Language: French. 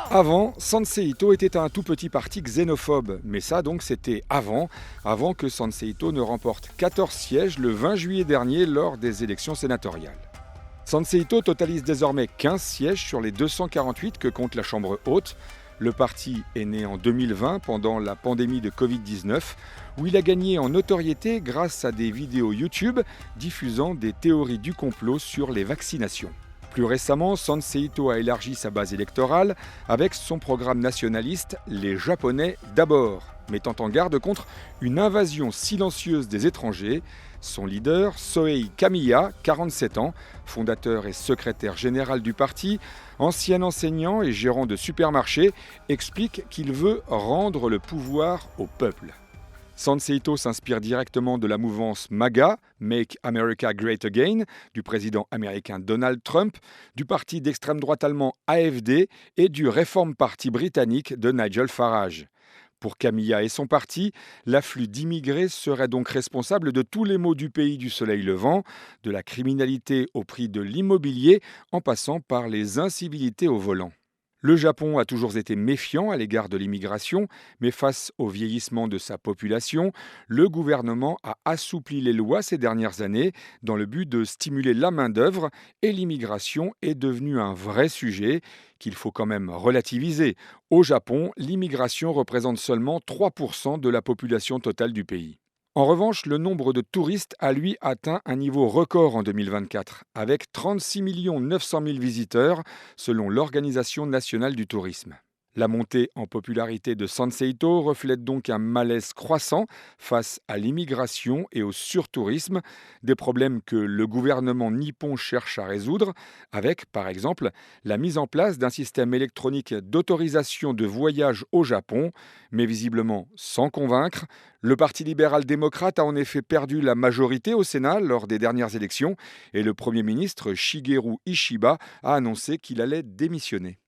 Avant, Sansei Ito était un tout petit parti xénophobe, mais ça donc c'était avant que Sansei Ito ne remporte 14 sièges le 20 juillet dernier lors des élections sénatoriales. Sansei Ito totalise désormais 15 sièges sur les 248 que compte la Chambre haute. Le parti est né en 2020 pendant la pandémie de Covid-19, où il a gagné en notoriété grâce à des vidéos YouTube diffusant des théories du complot sur les vaccinations. Plus récemment, Sansei Ito a élargi sa base électorale avec son programme nationaliste Les Japonais d'abord, mettant en garde contre une invasion silencieuse des étrangers. Son leader, Sohei Kamiya, 47 ans, fondateur et secrétaire général du parti, ancien enseignant et gérant de supermarché, explique qu'il veut rendre le pouvoir au peuple. Sansei Ito s'inspire directement de la mouvance MAGA, Make America Great Again, du président américain Donald Trump, du parti d'extrême droite allemand AfD et du Reform Party britannique de Nigel Farage. Pour Kamiya et son parti, l'afflux d'immigrés serait donc responsable de tous les maux du pays du soleil levant, de la criminalité au prix de l'immobilier, en passant par les incivilités au volant. Le Japon a toujours été méfiant à l'égard de l'immigration, mais face au vieillissement de sa population, le gouvernement a assoupli les lois ces dernières années dans le but de stimuler la main-d'œuvre et l'immigration est devenue un vrai sujet qu'il faut quand même relativiser. Au Japon, l'immigration représente seulement 3% de la population totale du pays. En revanche, le nombre de touristes a lui atteint un niveau record en 2024, avec 36 900 000 visiteurs, selon l'Organisation nationale du tourisme. La montée en popularité de Sansei Ito reflète donc un malaise croissant face à l'immigration et au surtourisme, des problèmes que le gouvernement nippon cherche à résoudre, avec, par exemple, la mise en place d'un système électronique d'autorisation de voyage au Japon, mais visiblement sans convaincre. Le Parti libéral-démocrate a en effet perdu la majorité au Sénat lors des dernières élections et le Premier ministre Shigeru Ishiba a annoncé qu'il allait démissionner.